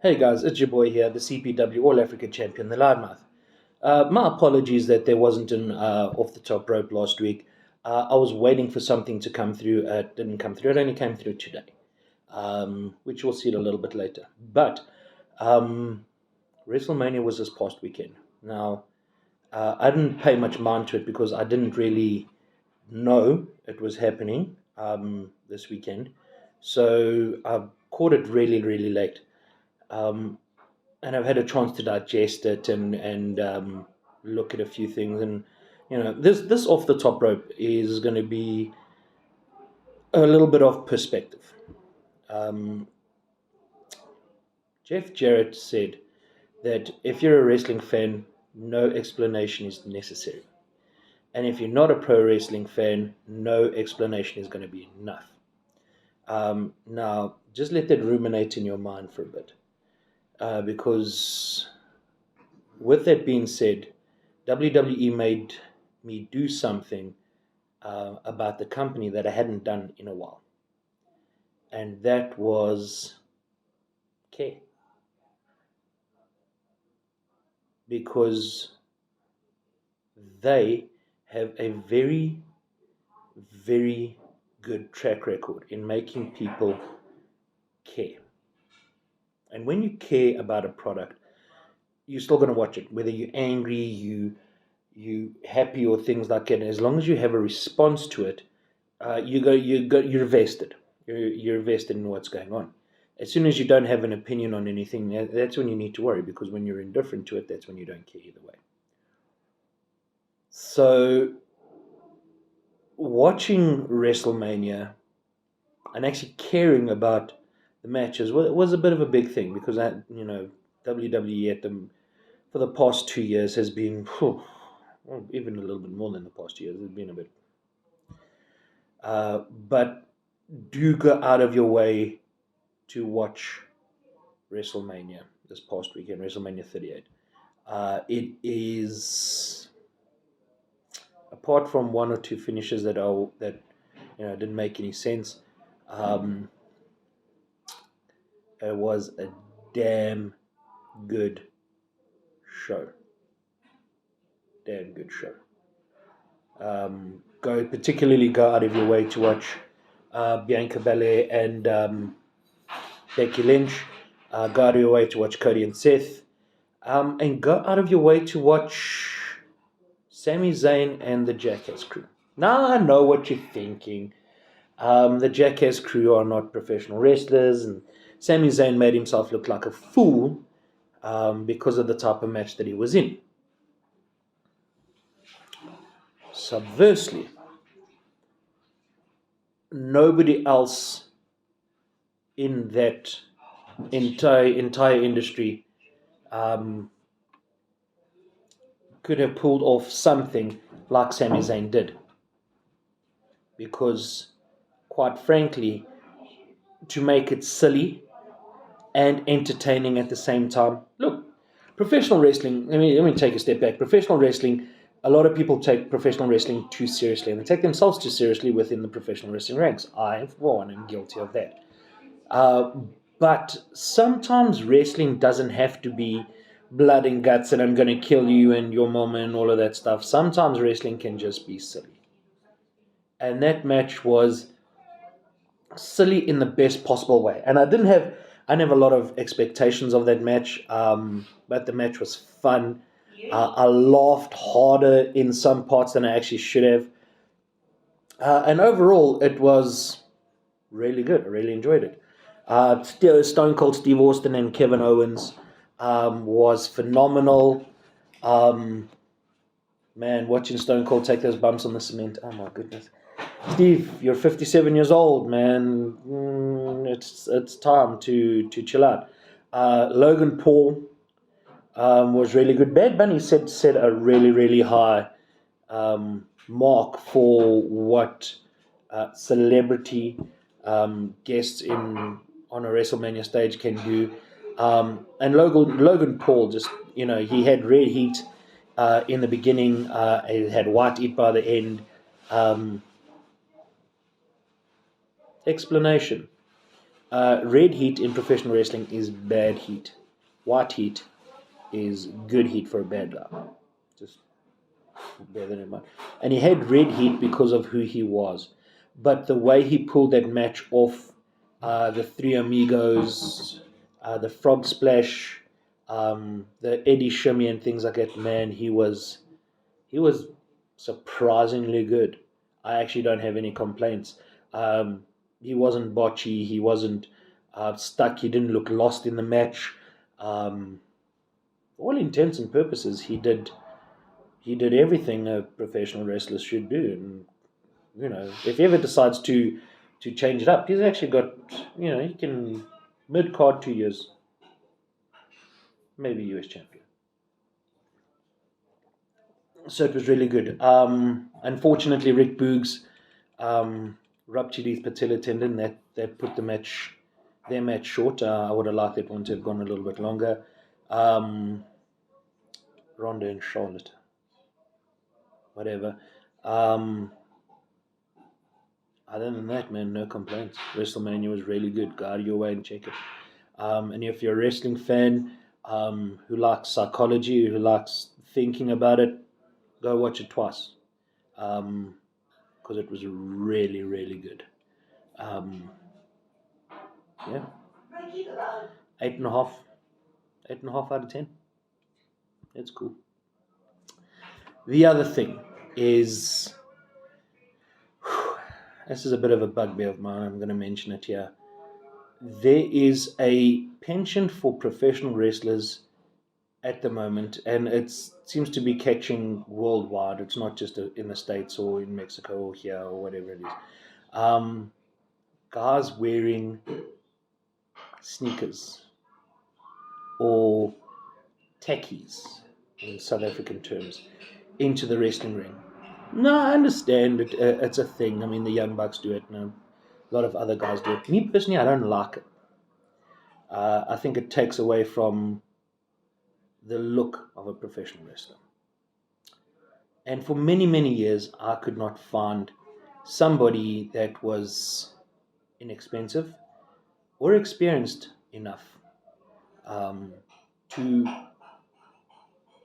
Hey guys, it's your boy here, the CPW All Africa champion, the Loudmouth. My apologies that there wasn't an off the top rope last week. I was waiting for something to come through. It didn't come through. It only came through today, which we'll see it a little bit later. But um, WrestleMania was this past weekend. Now, I didn't pay much mind to it because I didn't really know it was happening this weekend. So I caught it really, really late. Um, and I've had a chance to digest it and look at a few things. And this off the top rope is going to be a little bit of perspective. Um, Jeff Jarrett said that if you're a wrestling fan, no explanation is necessary, and if you're not a pro wrestling fan, no explanation is going to be enough. Now, just let that ruminate in your mind for a bit, because with that being said, WWE made me do something about the company that I hadn't done in a while, and that was care. Because they have a very, very good track record in making people care. And when you care about a product, you're still going to watch it, whether you're angry, you happy, or things like that. And as long as you have a response to it, you're vested. You're vested in what's going on. As soon as you don't have an opinion on anything, that's when you need to worry, because when you're indifferent to it, that's when you don't care either way. So, watching WrestleMania and actually caring about the matches was a bit of a big thing, because WWE at them for the past 2 years has been, well, even a little bit more than the past 2 years. It's been a bit. But do go out of your way to watch WrestleMania this past weekend, WrestleMania 38. It is, apart from one or two finishes that didn't make any sense. It was a damn good show. Damn good show. Go out of your way to watch Bianca Belair and Becky Lynch. Go out of your way to watch Cody and Seth. And go out of your way to watch Sami Zayn and the Jackass Crew. Now I know what you're thinking. The Jackass Crew are not professional wrestlers, and Sami Zayn made himself look like a fool because of the type of match that he was in. Subversely, nobody else in that entire industry could have pulled off something like Sami Zayn did. Because, quite frankly, to make it silly and entertaining at the same time. Look, professional wrestling, let me take a step back. Professional wrestling, a lot of people take professional wrestling too seriously, and they take themselves too seriously within the professional wrestling ranks. I, for one, am guilty of that. But sometimes wrestling doesn't have to be blood and guts and I'm going to kill you and your mama and all of that stuff. Sometimes wrestling can just be silly. And that match was silly in the best possible way. And I didn't have a lot of expectations of that match, but the match was fun. I laughed harder in some parts than I actually should have. And overall, it was really good. I really enjoyed it. Stone Cold Steve Austin and Kevin Owens was phenomenal. Man, watching Stone Cold take those bumps on the cement, oh my goodness. Steve, you're 57 years old, man. It's time to chill out. Logan Paul was really good. Bad Bunny set a really, really high mark for what celebrity guests on a WrestleMania stage can do. And Logan Paul just, he had red heat in the beginning. He had white heat by the end. Explanation. Red heat in professional wrestling is bad heat. White heat is good heat for a bad guy. Just bear that in mind. And he had red heat because of who he was. But the way he pulled that match off, the Three Amigos, the Frog Splash, the Eddie Shimmy and things like that, man, he was surprisingly good. I actually don't have any complaints. He wasn't botchy. He wasn't stuck. He didn't look lost in the match. For all intents and purposes, he did everything a professional wrestler should do. And if he ever decides to change it up, he's actually got he can mid card 2 years, maybe US champion. So it was really good. Unfortunately, Rick Boogs ruptured his patella tendon. That put their match short. I would have liked that one to have gone a little bit longer. Ronda and Charlotte, whatever. Other than that, man, no complaints. WrestleMania was really good. Go out of your way and check it. And if you're a wrestling fan who likes psychology, who likes thinking about it, go watch it twice. Because it was really, really good. Yeah. 8.5. 8.5 out of 10. It's cool. The other thing is, this is a bit of a bugbear of mine. I'm going to mention it here. There is a penchant for professional wrestlers at the moment, and it seems to be catching worldwide. It's not just in the States or in Mexico or here or whatever it is. Guys wearing sneakers or tackies in South African terms into the wrestling ring. No, I understand it. It's a thing. I mean, the Young Bucks do it, and a lot of other guys do it. Me personally, I don't like it. I think it takes away from the look of a professional wrestler. And for many, many years, I could not find somebody that was inexpensive or experienced enough to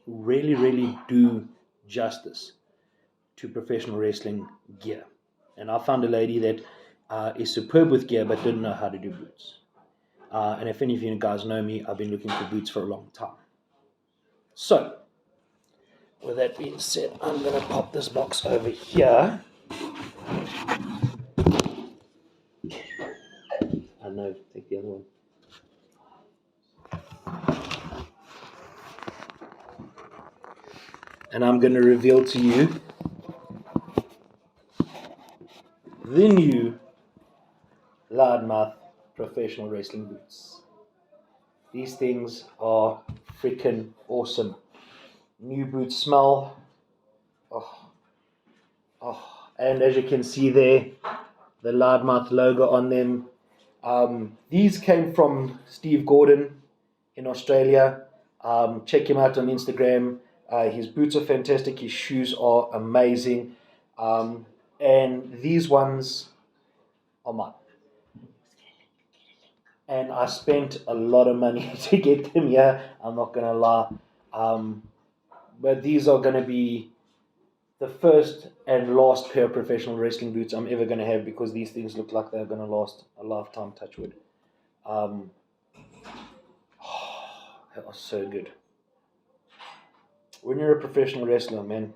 really, really do justice to professional wrestling gear. And I found a lady that is superb with gear but didn't know how to do boots. And if any of you guys know me, I've been looking for boots for a long time. So, with that being said, I'm going to pop this box over here. I know, take the other one. And I'm going to reveal to you the new Loudmouth professional wrestling boots. These things are freaking awesome. New boots smell. And as you can see there, the Loudmouth logo on them. These came from Steve Gordon in Australia. Check him out on Instagram. His boots are fantastic. His shoes are amazing. And these ones are mine. And I spent a lot of money to get them here. I'm not going to lie. But these are going to be the first and last pair of professional wrestling boots I'm ever going to have, because these things look like they're going to last a lifetime, touch wood. They are so good. When you're a professional wrestler, man,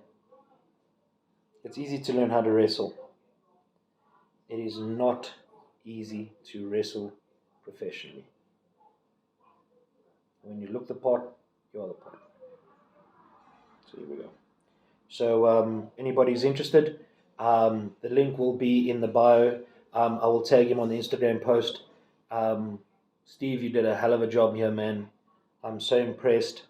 it's easy to learn how to wrestle. It is not easy to wrestle professionally. When you look the part, you're the part. So here we go. So anybody's interested, the link will be in the bio. I will tag him on the Instagram post. Steve, you did a hell of a job here, man. I'm so impressed.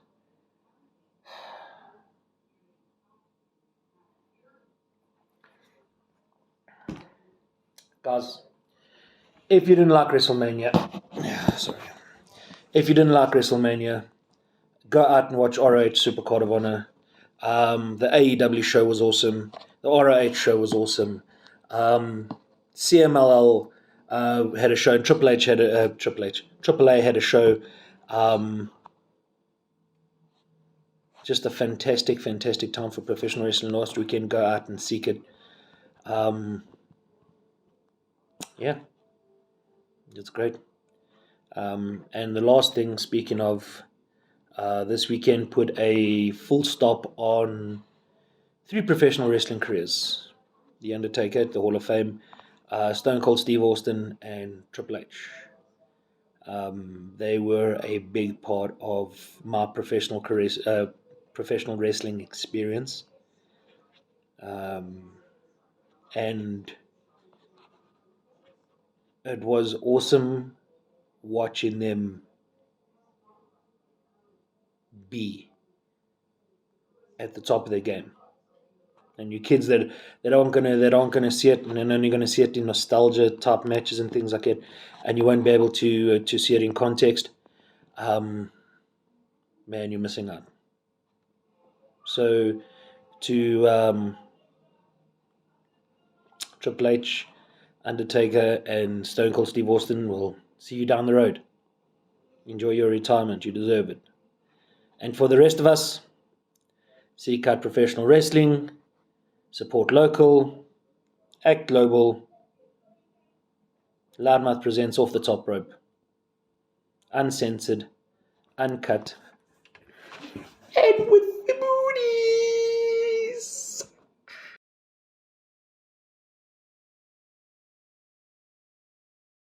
Guys, if you didn't like WrestleMania, if you didn't like WrestleMania, go out and watch ROH Supercard of Honor. The AEW show was awesome. The ROH show was awesome. CMLL had a show, and Triple A had a show. Um, just a fantastic time for professional wrestling last weekend. Go out and seek it. Um, yeah, it's great. And the last thing, speaking of, this weekend put a full stop on three professional wrestling careers: The Undertaker at the Hall of Fame, Stone Cold Steve Austin, and Triple H. They were a big part of my professional wrestling experience, um, and it was awesome watching them be at the top of their game. And you kids that aren't gonna see it, and then only gonna see it in nostalgia type matches and things like it, and you won't be able to see it in context. Um, Man, you're missing out. So to Triple H, Undertaker, and Stone Cold Steve Austin, will see you down the road. Enjoy your retirement. You deserve it. And for the rest of us, seek out professional wrestling, support local, act global. Loudmouth presents Off the Top Rope. Uncensored, uncut, and with